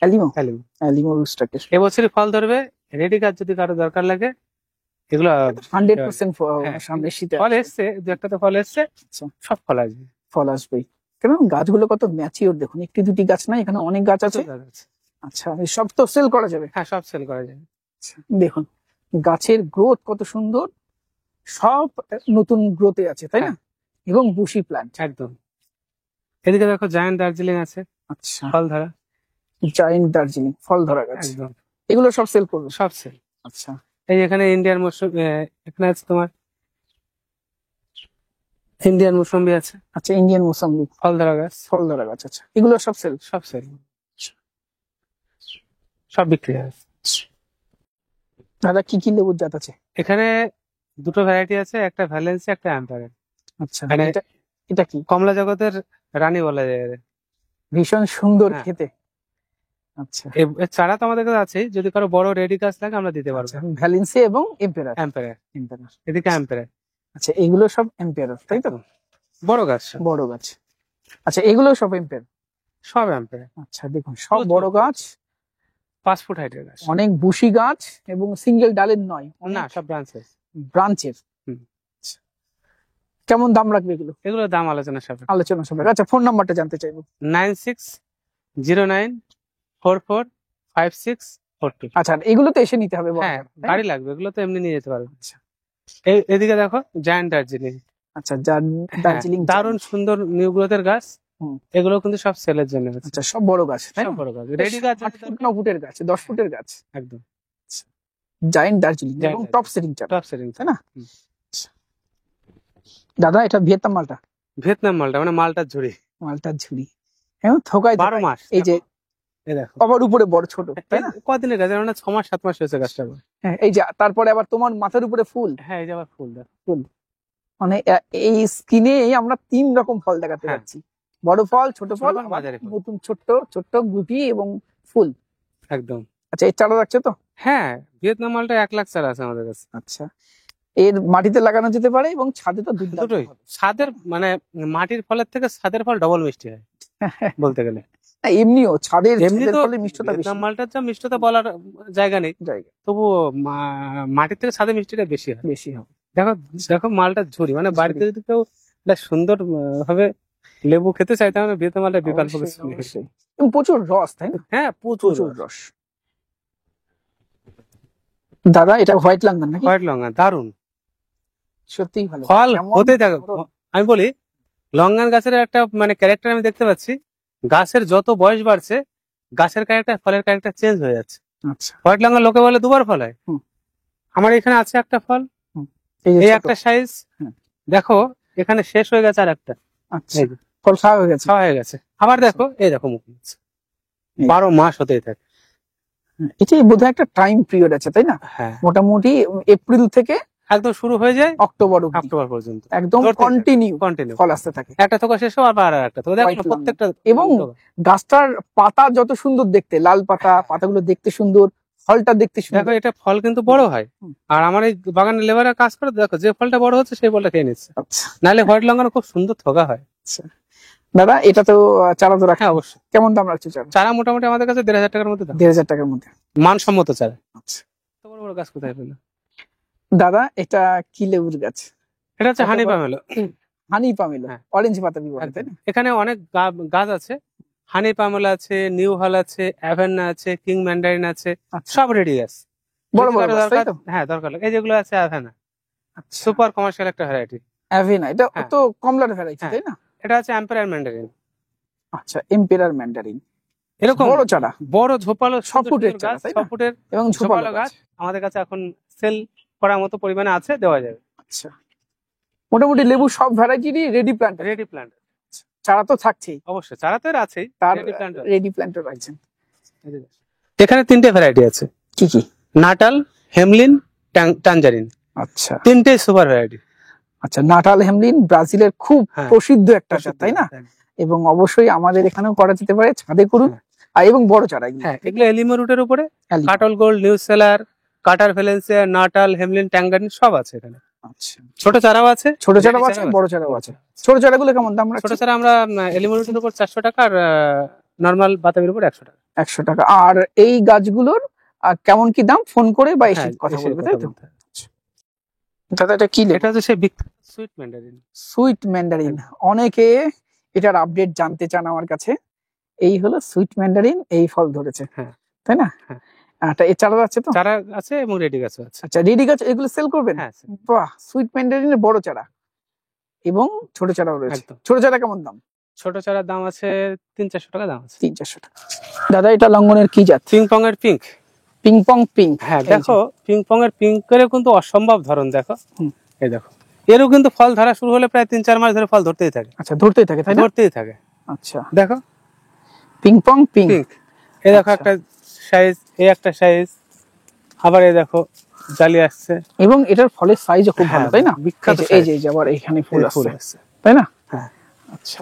অ্যালিমো, অ্যালিম। অ্যালিমো রুস্টাকে এবছরই ফল ধরবে, রেডি গাছ যদি কারো দরকার লাগে এগুলো 100% হ্যাঁ। সামনে শীতে ফল এসছে, দু একটা তো ফল এসছে, আচ্ছা, সব ফল আসবে। ফল আসবেই। কেন গাছগুলো কত ম্যাচিওর দেখুন, একটি দুটি গাছ না, এখানে অনেক গাছ আছে। গাছ আছে। আচ্ছা, এই সব তো সেল করা যাবে। হ্যাঁ, সব সেল করা যায়। দেখুন গাছের গ্রোথ কত সুন্দর, সব নতুন গ্রোথে আছে, তাই না? এবং বুশি প্ল্যান্ট। একদম। এদিকে দেখো জায়ান্ট দার্জিলিং আছে, আচ্ছা, ফল ধরা। জায়েন্ট দার্জিলিং ফল ধরা গাছ, একদম। এগুলো সব সেল করবে। সব সেল। আচ্ছা, এই এখানে ইন্ডিয়ান মৌসুমি, এখানে আছে তোমার ইন্ডিয়ান মৌসুমি আছে, আচ্ছা, ইন্ডিয়ান মোসাম্বি ফল ধরা গাছ, ফল ধরা গাছ। আচ্ছা, এগুলো সব সেল। সব সেল, সব বিক্রি হয়। দাদা কি কি লেবুর জাত আছে? এখানে দুটো ভ্যারাইটি আছে, একটা ভ্যালেন্সি, একটা অ্যাম্পায়ার। আচ্ছা, মানে এটা এটা কি? কমলা জগতের রানী বলা যায় এদের। ভীষণ সুন্দর হ্যাঁ। খেতে। আচ্ছা, এর চারা তো আমাদের কাছে আছে, যদি কারো বড় রেডি গাছ লাগে আমরা দিতে পারবো। ভ্যালেন্সি এবং এম্পেরার। Umpire, emperor. এদিকে অ্যাম্পায়ার। আচ্ছা, এগুলো সব এম্পেরার, তাই তো? বড় গাছ সব। বড় গাছ। আচ্ছা, এগুলো সব এম্পেয়ার। সব অ্যাম্পায়ার। আচ্ছা, দেখুন সব বড় গাছ, 5 ফুট হাইটের গাছ। অনেক বুশি গাছ এবং সিঙ্গেল ডালের নয়, না, সব ব্রাঞ্চেস। ব্রাঞ্চের। হুম। কেমন দাম রাখবে এগুলো? এগুলোর দাম আলোচনা সাপেক্ষে। আলোচনা সবাই। আচ্ছা, ফোন নাম্বারটা জানতে চাইবো। 9609445642। আচ্ছা, এগুলো তো এসে নিতে হবে বড় হ্যাঁ, চারা, তাই না? গাড়ি লাগবে, এগুলো তো এমনি নিয়ে যেতে পারবে। আচ্ছা এদিকে দেখো জায়ান্ট দার্জিলিং। আচ্ছা, হ্যাঁ, দার্জিলিং দারুণ সুন্দর নিউ গ্রোথের গাছ। হুম। এগুলো কিন্তু সব সেলের জন্য হচ্ছে। আচ্ছা, সব বড় গাছ, তাই সব না? বড় গাছ, রেডি গাছ 8 ফুট 9 ফুটের গাছ, 10 ফুটের গাছ, একদম জায়ান্ট দার্জিলিং এবং Giant টপ সেটিং চারা, টপ সেটিং, তাই না? দাদা, এটা ভিয়েতনাম মালটা? ভিয়েতনাম মালটা, মানে মালটার ঝুড়ি, মালটার ঝুড়ি। হ্যাঁ, থোকায় 12 থোকায়। মাস। এই যে এই দেখো আবার উপরে বড় ছোট, তাই না? কদিনের গাছ, মানে 6 মাস 7 মাস হয়েছে গাছটা। হ্যাঁ, এই যে তারপরে আবার তোমার মাথার উপরে ফুল। হ্যাঁ, এই যে আবার ফুল দেখো। মানে এই স্কিনে আমরা 3 রকম ফল দেখাতে হ্যাঁ। পাচ্ছি, বড় ফল, ছোট ফল, ফল, আবার মাঝারি ফল। নতুন ছোট্ট ছোট্ট গুটি এবং ফুল। একদম। আচ্ছা, এই চারা রাখছে তো? হ্যাঁ, ভিয়েতনাম মালটা 1 লাখ চারা আছে আমাদের কাছে। আচ্ছা, এর মাটিতে লাগানো যেতে পারে এবং ছাদে তো দুধ দুটোই। ছাদের মানে মাটির ফলের থেকে ছাদের ফল ডবল মিষ্টি হয় বলতে গেলে। এমনিও ছাদের এমনি তো ফলে মিষ্টতা বেশি। ভিয়েতনাম মালটার যা মিষ্টতা বলার জায়গা নেই, জায়গা তবু মাটির থেকে ছাদে মিষ্টিটা বেশি হয়। বেশি হবে। দেখো দেখো মালটার ঝুড়ি, মানে বাড়িতে যদি কেউ একটা সুন্দর ভাবে লেবু খেতে চাই, তাহলে ভিয়েতনাম মালটা বিকল্প কিছু নেই। অবশ্যই। এবং প্রচুর রস, তাই না? হ্যাঁ, প্রচুর প্রচুর রস। দাদা, এটা হোয়াইট লাঙ্গন নাকি? হোয়াইট লঙ্কা দারুন, সত্যিই ভালো ফল কেমন হতেই থাকে। বড়। আমি বলি লঙ্গান গাছের একটা মানে ক্যারেক্টার আমি দেখতে পাচ্ছি, গাছের যত বয়স বাড়ছে গাছের ক্যারেক্টার, ফলের ক্যারেক্টার চেঞ্জ হয়ে যাচ্ছে। আচ্ছা, হোয়াইট লঙ্গা লোকে বলে দুবার ফল হয়, হুম। আমার এখানে আছে একটা ফল, এই যে এই ছোট। একটা সাইজ, হুম। দেখো এখানে শেষ হয়ে গেছে আর একটা, আচ্ছা, এই যে ফল খাওয়া হয়ে গেছে। খাওয়া হয়ে গেছে। আবার দেখো এই দেখো মুখ নিচ্ছে। এই। 12 মাস হতেই থাকে। এটি বোধহয় একটা টাইম পিরিয়ড আছে, তাই না? হ্যাঁ, মোটামুটি এপ্রিল থেকে একদম শুরু হয়ে যায় অক্টোবর অবধি অক্টোবর পর্যন্ত, একদম ধরতে থাকে। কন্টিনিউ কন্টিনিউ ফল আসতে থাকে। একটা থোকা শেষ হওয়ার আবার আর একটা থোকা, দেখো White lung। প্রত্যেকটা এবং গাছটার পাতা যত সুন্দর দেখতে, লাল পাতা, পাতাগুলো দেখতে সুন্দর, ফলটা দেখতে দেখো সুন্দর। এটা ফল কিন্তু বড় হয়। হুম। আর আমার এই বাগানের লেবাররা কাজ করে, দেখো যে ফলটা বড় হচ্ছে সেই ফলটা খেয়ে নিচ্ছে, আচ্ছা নাহলে হোয়াইট লঙ্কানো খুব সুন্দর থোকা হয়। আচ্ছা। দাদা, এটা তো চারা তো রাখা, হ্যাঁ অবশ্যই। কেমন দাম রাখছে চারা? চারা মোটামুটি আমাদের কাছে 1,500 টাকার মধ্যে দাম, 1,500 টাকার মধ্যে। মানসম্মত চারা। আচ্ছা এত বড় বড় গাছ কোথায় পেলো? দাদা, এটা কি লেবুর গাছ? এটা হচ্ছে কত হানি বড়? পামেলো। হানি পামেলো, হ্যাঁ। অরেঞ্জ পাতা বলে, তাই না? এখানে অনেক গাছ আছে, হানি পামেলো আছে, নিউ হল আছে, অ্যাভেনা আছে, কিং ম্যান্ডারিন আছে, আচ্ছা, সব রেডি আছে। বড় যদি বড় কারো গাছ, তাই দরকার, তো? হ্যাঁ দরকার লাগে, এই যেগুলো আছে অ্যাভেনা, আচ্ছা, সুপার কমার্শিয়াল একটা ভ্যারাইটি। অ্যাভেনা, এটা হ্যাঁ। তো কমলার ভ্যারাইটি, হ্যাঁ। তাই না? এটা আছে এম্পায়ার ম্যান্ডারিন। আচ্ছা, এম্পেরার ম্যান্ডারিন, এরকম বড় চারা, বড় ঝোপালো 6 সুন্দর ফুটের সুন্দর চারা, গাছ, তাই 6 না? ফুটের এবং ঝোপালো ঝোপালো গাছ। গাছ আমাদের কাছে এখন সেল করার মতো পরিমাণে আছে, দেওয়া যাবে। আচ্ছা, মোটামুটি লেবু সব ভ্যারাইটিরই রেডি প্ল্যান্ট, রেডি প্ল্যান্ট চারা তো থাকছেই, অবশ্যই, চারা তো এর আছেই, তার রেডি প্ল্যান্ট। রেডি প্ল্যান্টও রাখছেন। এখানে 3টে ভ্যারাইটি আছে, কি কি? নাটাল, হেমলিন, টাঞ্জারিন, আচ্ছা 3টেই সুপার ভ্যারাইটি। আচ্ছা, নাটাল হেমলিন ব্রাজিলের খুব হ্যাঁ। প্রসিদ্ধ একটা জাত, তাই না? এবং অবশ্যই আমাদের এখানেও করা যেতে পারে, ছাদে করুন। হ্যাঁ। আর এবং বড় চারা এগুলো। হ্যাঁ, এগুলো এলিমো রুটের উপরে, এলিম। কাটল গোল্ড, নিউ সেলার, কাটার ভ্যালেন্সিয়া, নাটাল, হেমলিন, ট্যাঙ্গারিন সব আছে এখানে। আচ্ছা, ছোট চারাও আছে, ছোট চারাও আছে, বড় চারাও আছে। ছোট চারাগুলো কেমন দাম ছোট রাখছে? চারা আমরা এলিমো রুটের উপর 400 টাকা, আর নর্মাল বাতাবির উপর 100 টাকা। 100 টাকা। আর এই গাছগুলোর কেমন কি দাম ফোন করে বা এসে হ্যাঁ, কথা এসে বলবে, কথা তাই তো? বলতে হবে। দাদা, এটা কি লেবু? এটা হচ্ছে সেই বিখ্যাত সুইট ম্যান্ডারিন। Sweet Mandarin. অনেকে এটার আপডেট জানতে চান আমার কাছে। এই হলো সুইট ম্যান্ডারিন, এই ফল ধরেছে, হ্যাঁ। তাই না? হ্যাঁ। এটা এর চারা আছে তো? চারা আছে এবং রেডি গাছও আছে। আচ্ছা, রেডি গাছ এগুলো সেল করবেন? হ্যাঁ, বাহ, সুইট ম্যান্ডারিনের বড় চারা এবং ছোট চারাও রয়েছে। একদম। ছোট চারা কেমন দাম? ছোট চারার দাম আছে 300-400 টাকা দাম আছে। 300-400 টাকা। দাদা, এটা লঙ্ঘনের কি জাত? পিং পং এর পিঙ্ক। Ping pong pink. হ্যাঁ, দেখো পিং পং এর পিঙ্কেরও কিন্তু অসম্ভব ধরন, দেখো হুম। এই দেখো, এরও কিন্তু ফল ধরা শুরু হলে প্রায় 3-4 মাস ধরে ফল ধরতেই থাকে। আচ্ছা, ধরতেই থাকে, তাই না? ধরতেই থাকে। আচ্ছা, দেখো পিং পং পিঙ্ক। পিঙ্ক, এই দেখো আচ্ছা। একটা সাইজ, এই একটা সাইজ, আবার এই দেখো জালি আসছে। এবং এটার ফলের সাইজও খুব ভালো, হ্যাঁ, তাই না? বিখ্যাত এই যে আবার এখানে ফুল ফুল আসছে, আসছে। তাই না? হ্যাঁ। আচ্ছা,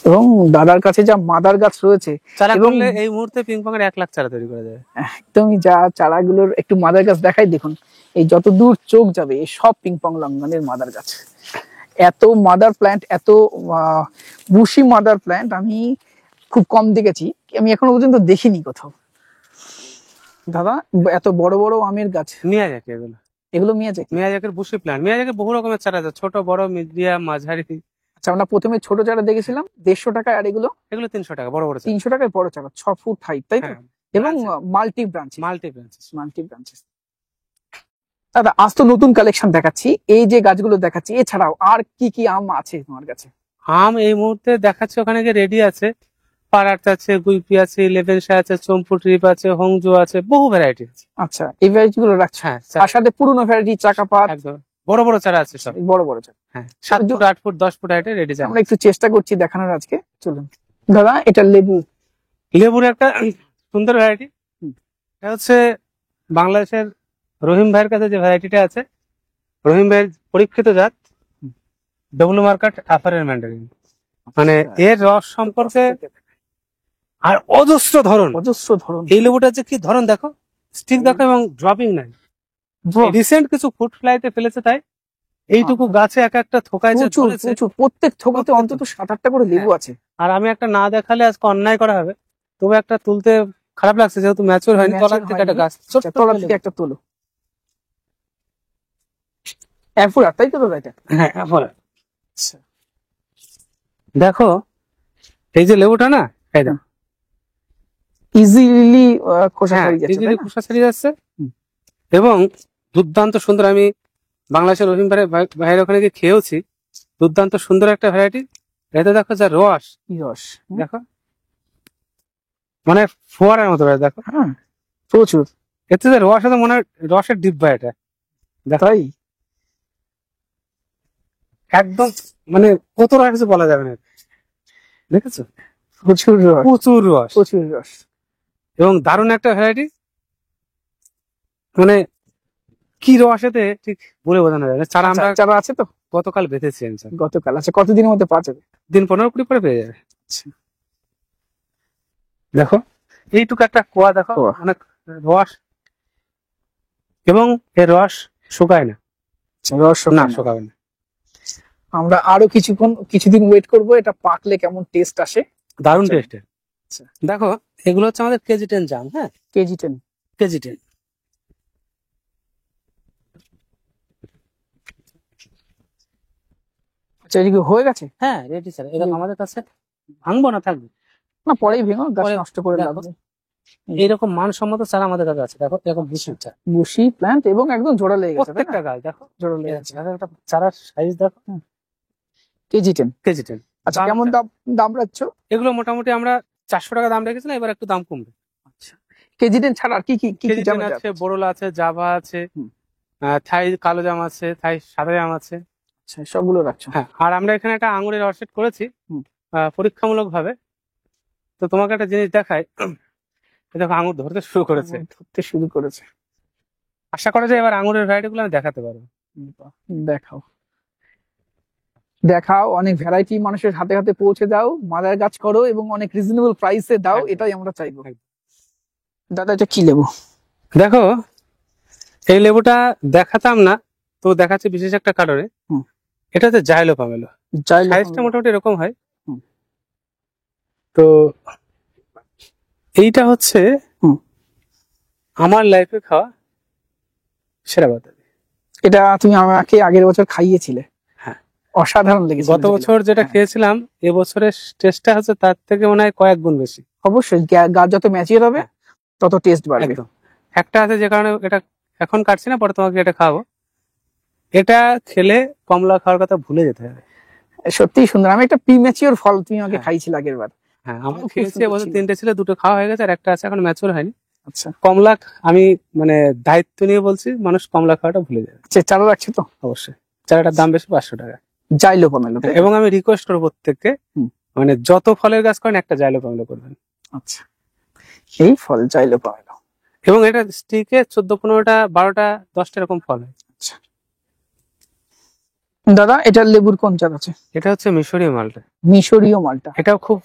এবং দাদার কাছে যা মাদার গাছ রয়েছে, চারা এবং করলে এই মুহূর্তে পিং পং এর 1 লাখ চারা তৈরি করা যাবে। একদমই যা চারাগুলোর একটু মাদার গাছ দেখাই, দেখুন এই যত দূর চোখ যাবে এই সব পিং পং লঙ্ঘনের মাদার গাছ। এত মাদার প্ল্যান্ট, এত বুশি মাদার প্ল্যান্ট আমি খুব কম দেখেছি, আমি এখনো পর্যন্ত দেখিনি কোথাও। দাদা, এত বড় বড় আমের গাছ, নিয়ে যাক এগুলো, এগুলো মিয়াজাকি। মিয়াজাকের বুশি প্ল্যান্ট। মিয়াজাকের বহু রকমের চারা আছে, ছোট বড় মিডিয়াম মাঝারি। আচ্ছা, আমরা প্রথমে ছোট চারা দেখেছিলাম 150 টাকায়, আর এগুলো এগুলো 300 টাকা বড় বড় চারা। 300 টাকায় বড় চারা, 6 ফুট হাইট, তাই তো? হ্যাঁ, এবং আছে। Multi branch. Multi branches. দাদা আজ তো নতুন কালেকশন দেখাচ্ছি, এই যে গাছগুলো দেখাচ্ছি, এছাড়াও আর কি কি আম আছে তোমার কাছে? আম এই মুহূর্তে দেখাচ্ছে ওখানে গিয়ে রেডি আছে, পারাট আছে, গুইপি আছে, লেভেনশা আছে, চম্পু ট্রিপ আছে, হংজু আছে, বহু ভ্যারাইটি আছে। আচ্ছা, এই ভ্যারাইটি গুলো রাখছো? হ্যাঁ, আর সাথে পুরনো ভ্যারাইটি চাকাপাত, একদম বড় বড় চারা আছে সব। বড় বড় চারা। হ্যাঁ, 7 ফুট 8 ফুট 10 ফুট হাইটে রেডি চারা। আমরা একটু চেষ্টা করছি দেখানোর আজকে, চলুন। দাদা এটা লেবু। লেবুর একটা সুন্দর ভ্যারাইটি। এটা হচ্ছে বাংলাদেশের রহিম ভাইয়ের কাছে যে ভ্যারাইটিটা আছে, রহিম ভাইয়ের পরীক্ষিত জাত ডব্লু মার্কেট আফারের ম্যান্ডারিন। মানে এর রস সম্পর্কে আর অজস্র ধরন। এই লেবুটা যে কি ধরন দেখো, স্টিক দেখো, এবং ড্রপিং নাই। রিসেন্ট কিছু ফুড ফ্লাইতে ফেলেছে, তাই এইটুকু গাছে এক একটা থোকায় যে ধরেছে। প্রত্যেক থোকাতে অন্তত 7-8টা করে লেবু আছে। আর আমি একটা না দেখালে আজকে অন্যায় করা হবে, তবে একটা তুলতে খারাপ লাগছে যেহেতু ম্যাচিওর হয়নি। তলার থেকে একটা গাছ, তলার থেকে একটা তোলো। অ্যাফোরা, তাই তো দাদা? এটা হ্যাঁ, অ্যাফোরা। দেখো এই যে লেবুটা না, এই দেখো ইজিলি খোসা ছাড়িয়ে যাচ্ছে, ইজিলি খোসা ছাড়িয়ে যাচ্ছে, এবং দুর্দান্ত সুন্দর। আমি বাংলাদেশের রহিম ভাইয়ের ওখানে গিয়ে খেয়েওছি, দুর্দান্ত সুন্দর একটা ভ্যারাইটি। এতে দেখো যা রস, দেখো মানে ফোয়ারার মতো দেখো। হ্যাঁ, প্রচুর। এতে যে রস আছে, মনে হয় রসের ডিব্বা এটা, তাই একদম মানে কত রস আছে বলা যাবে না। দেখেছো, প্রচুর রস, প্রচুর রস, প্রচুর রস, এবং দারুণ একটা ভ্যারাইটি। মানে কি রস এতে ঠিক বলে বোঝানো যাবে না। চারা আছে তো? গতকাল বেঁধেছি গতকাল। আচ্ছা, কতদিনের মধ্যে পাওয়া যাবে? দিন 15-20 পরে পেয়ে যাবে। দেখো এইটুকু একটা কোয়া, দেখো অনেক রস, এবং এর রস শুকায় না। রস না শুকাবে না। আমরা আরো কিছুদিন ওয়েট করব, এটা পাকলে কেমন টেস্ট আসে। দারুণ টেস্টের। দেখো এগুলো হচ্ছে আমাদের কেজি 10 জাম। হ্যাঁ, কেজি 10। আচ্ছা, এদিকে হয়ে গেছে? হ্যাঁ, রেডি স্যার। এটা আমাদের কাছে ভাঙবো না, থাকবে না, পরেই ভেঙো, গাছ নষ্ট করে লাভ নেই। এইরকম মানসম্মত চারা আমাদের কাছে আছে। দেখো এরকম বুশি প্ল্যান্ট, এবং একদম জোড়া লেগে গেছে, প্রত্যেকটা গাছ দেখো জোড়া লেগে গেছে। একটা চারার সাইজ দেখো। কেজি 10। আচ্ছা, কেমন দাম রাখছো? এগুলো মোটামুটি আমরা 400 টাকা দাম রেখেছিলাম, এবার একটু দাম কমবে। আচ্ছা, কেজি 10 ছাড়া আর কি জাম আছে? বোরলা আছে, জাভা আছে, থাই কালো জাম আছে, থাই সাদা জাম আছে। আচ্ছা, সবগুলো রাখছো? হ্যাঁ, আর আমরা এখানে একটা আঙুরের অর্শেড করেছি পরীক্ষামূলক ভাবে। তো তোমাকে একটা জিনিস দেখাই, দেখো আঙুর ধরতে শুরু করেছে। আশা করা যায় এবার আঙুরের ভ্যারাইটি গুলো আমি দেখাতে পারবো। দেখাও, অনেক ভ্যারাইটি মানুষের হাতে হাতে পৌঁছে দাও, মাদার গাছ করো, এবং অনেক রিজনেবল প্রাইসে দাও, এটাই আমরা চাইবো। দাদা এটা কি লেবু? দেখো এই লেবুটা দেখাতাম না, তো দেখাচ্ছি বিশেষ একটা কারণে। এটা হচ্ছে জাইলো পামেলো। সাইজটা মোটামুটি এরকম হয়। তো এইটা হচ্ছে আমার লাইফে খাওয়া সেরা বাতাবি। এটা তুমি আমাকে আগের বছর খাইয়েছিলে। হ্যাঁ, অসাধারণ লেগেছে। গত বছর যেটা খেয়েছিলাম, এবছরের টেস্টটা হচ্ছে তার থেকে মনে হয় কয়েক গুণ বেশি। অবশ্যই, গাছ যত ম্যাচিওর হবে তত টেস্ট বাড়বে। একটা আছে যে কারণে এটা এখন কাটছি না, পরে তোমাকে এটা খাওয়াবো। এটা খেলে কমলা খাওয়ার কথা ভুলে যেতে হবে। সত্যি সুন্দর। আমি একটা প্রিম্যাচিওর ফল তুমি আমাকে খাইছিলে আগের বার। হ্যাঁ, আমরা খেয়েছি এবছর 3টে ছিল, 2টো খাওয়া হয়ে গেছে, আর একটা আছে এখন ম্যাচিওর হয়নি। আচ্ছা, কমলা আমি মানে দায়িত্ব নিয়ে বলছি, মানুষ কমলা খাওয়াটা ভুলে যাবে। চারা রাখছে তো? অবশ্যই। চারাটার দাম বেশি, 500 টাকা। জাইলো পামেলো। এবং আমি রিকোয়েস্ট করবো প্রত্যেককে, মানে যত ফলের গাছ করেন একটা জাইলো পামেলো করবেন। আচ্ছা, এই ফল জাইলো পামেলো, এবং এটা স্টিকে 14-15টা 12টা 10টা এরকম ফল হয়। আচ্ছা দাদা, এটা লেবুর কোন জাত আছে? এটা হচ্ছে মিশরীয় মালটা। মিশরীয় মালটা, এটাও খুব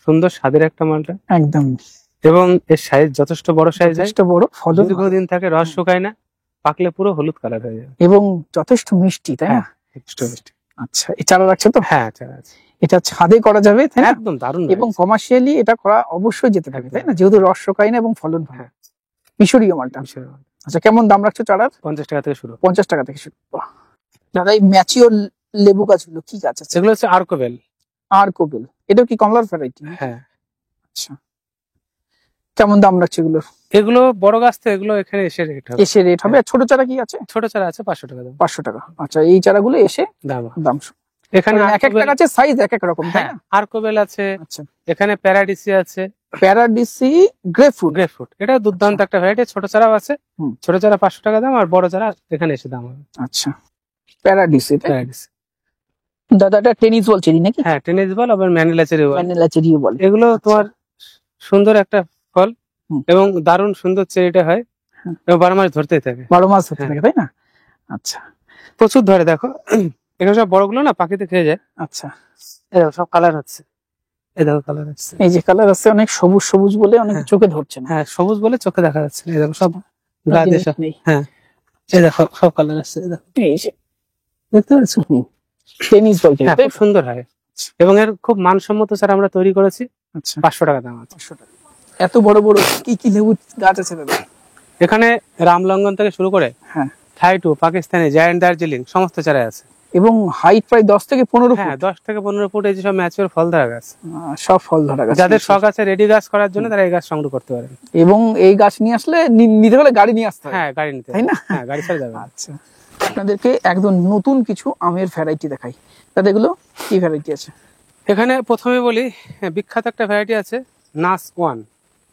সুন্দর স্বাদের একটা মালটা একদম। এবং এর সাইজ যথেষ্ট বড় সাইজ, যথেষ্ট বড়, ফল দীর্ঘদিন থাকে, রস শুকায় না, পাকলে পুরো হলুদ কালার হয়ে যায়, এবং যথেষ্ট মিষ্টি, তাই না? মিষ্টি। আচ্ছা, এই চারা রাখছে তো? হ্যাঁ, চারা আছে। এটা ছাদে করা যাবে, তাই না? একদম দারুণ। এবং কমার্শিয়ালি এটা করা অবশ্যই যেতে পারে, তাই না? যেহেতু রস শুকায় না এবং ফলন ভালো। মিশরীয় মালটা। আচ্ছা, কেমন দাম রাখছো চারার? 50 টাকা থেকে শুরু। 50 টাকা থেকে শুরু। বাহ। দাদা এই ম্যাচিওর লেবু গাছগুলো কি গাছ আছে? এগুলো হচ্ছে আর্কোবেল। আর কোবেল, এটাও কি কমলার ভ্যারাইটি? হ্যাঁ, আচ্ছা, কেমন দাম রাখছে এগুলো? এগুলো বড় গাছ তো, এগুলো এখানে এসে রেট হবে। এসে রেট হবে। আর ছোট চারা কি আছে? ছোট চারা আছে 500 টাকা দাম। 500 টাকা। আচ্ছা, এই চারাগুলো এসে দাম দাম এখানে এক একটা আর্কোবেল- গাছের সাইজ এক এক রকম, তাই হ্যাঁ, না? আর্কোবেল আছে, আচ্ছা, এখানে প্যারাডিসি আছে, প্যারাডিসি গ্রেপফ্রুট। গ্রেপফ্রুট, এটা দুর্দান্ত একটা ভ্যারাইটি। ছোট চারাও আছে, হুম। ছোট চারা 500 টাকা দাম, আর বড় চারা এখানে এসে দাম হবে। আচ্ছা, প্যারাডিসি। প্যারাডিসি। দাদা এটা টেনিস বল চেরি নাকি? হ্যাঁ, টেনিস বল, আবার ম্যানিলা চেরি বল। ভ্যানিলা চেরিও বলে। এগুলো তোমার সুন্দর একটা ফল, হুম। এবং দারুণ সুন্দর চেরিটা হয়, হুম। এবং 12 মাস ধরতেই থাকে। 12 মাস হতে হ্যাঁ। থাকে, তাই না? আচ্ছা প্রচুর ধরে, দেখো এখানে সব বড়গুলো না পাখিতে খেয়ে যায়। আচ্ছা, এই দেখো সব কালার হচ্ছে, এই দেখো কালার হচ্ছে। এই যে কালার আছে অনেক সবুজ সবুজ বলে অনেক হ্যাঁ। চোখে ধরছে না। হ্যাঁ, সবুজ বলে চোখে দেখা যাচ্ছে। এই দেখো সব গা দিয়ে সব- নেই। হ্যাঁ, এই দেখো সব কালার আছে, এই দেখো, এই যে দেখতে পাচ্ছ? টেনিস বল চেরি, হ্যাঁ, তাই খুব সুন্দর হয়, এবং এর খুব মানসম্মত চারা আমরা তৈরি করেছি। আচ্ছা, 500 টাকা দাম আছে। 500 টাকা। এত বড় বড় কি কি লেবু গাছ আছে দাদা? এখানে রামলঙ্গন থেকে শুরু করে হ্যাঁ, থাইটু, পাকিস্তানি, জায়ান্ট দার্জিলিং সমস্ত চারাই আছে। এবং হাইট প্রায় 10 থেকে 15 হ্যাঁ, ফুট। 10 থেকে 15 ফুট, এই যে সব ম্যাচিওর ফল ধরা গাছ। সব ফল ধরা গাছ। যাদের শখ আছে রেডি গাছ করার জন্য, তারা এই গাছ সংগ্রহ করতে পারেন। এবং এই গাছ নিয়ে আসলে নিতে হলে গাড়ি নিয়ে আসতে হবে। হ্যাঁ, গাড়ি নিতে তাই হবে। না? হ্যাঁ, গাড়ি ছেড়ে যাবে। আচ্ছা, আপনাদেরকে একদম নতুন কিছু আমের ভ্যারাইটি দেখাই। দাদা এগুলো কি ভ্যারাইটি আছে? এখানে প্রথমে বলি, বিখ্যাত একটা ভ্যারাইটি আছে, নাস ওয়ান।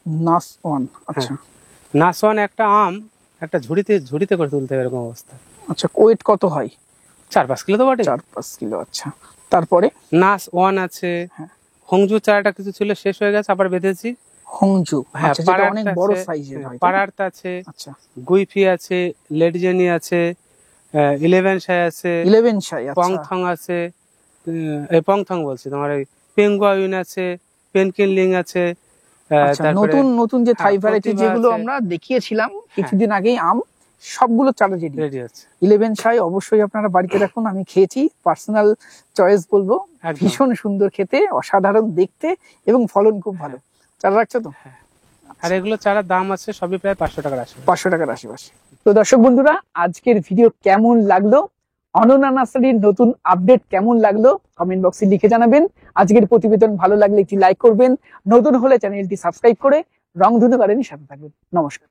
নাস ওয়ান। আচ্ছা, নাস ওয়ান একটা আম, একটা ঝুড়িতে ঝুড়িতে করে তুলতে হবে, এরকম অবস্থা। আচ্ছা, ওয়েট কত হয়? 4-5 কিলো তো বটে। 4-5 কিলো। আচ্ছা, তারপরে নাস ওয়ান আছে, হ্যাঁ। হংজু চারাটা কিছু ছিল, শেষ হয়ে গেছে, আবার বেঁধেছি। হংজু। হ্যাঁ, আচ্ছা, যেটা পাড়ার্থ অনেক আছে, বড় সাইজের হয়, তাই না? পাড়ার্থ আছে, আচ্ছা, গুইফি আছে, লেডজেনি আছে, 11 শাই আছে, 11 শাই। আচ্ছা, পংথং আছে, এই পংথং বলছি, তোমার এই পেঙ্গুয়াইন আছে, পেনকিনলিং আছে, আচ্ছা, তারপরে নতুন নতুন যে থাই হ্যাঁ, ভ্যারাইটি প্রতিভা যেগুলো আছে। আমরা দেখিয়েছিলাম কিছুদিন আগেই আম, সবগুলো চারা রেডি। রেডি আছে 11 শাই অবশ্যই আপনারা বাড়িতে রাখুন। আমি খেয়েছি, পার্সোনাল চয়েস বলবো, একদম। ভীষণ সুন্দর খেতে, অসাধারণ দেখতে, এবং ফলন খুব ভালো। চারা রাখছো তো? আর এগুলো চারার দাম আছে সবই প্রায় 500 টাকার আসবে। 500 টাকার আশেপাশে। তো দর্শক বন্ধুরা, আজকের ভিডিও কেমন লাগলো, অনন্যা নার্সারির নতুন আপডেট কেমন লাগলো, কমেন্ট বক্সে লিখে জানাবেন। আজকের প্রতিবেদন ভালো লাগলে একটি লাইক করবেন, নতুন হলে চ্যানেলটি সাবস্ক্রাইব করে রংধনু গার্ডেনের সাথে থাকবেন। নমস্কার।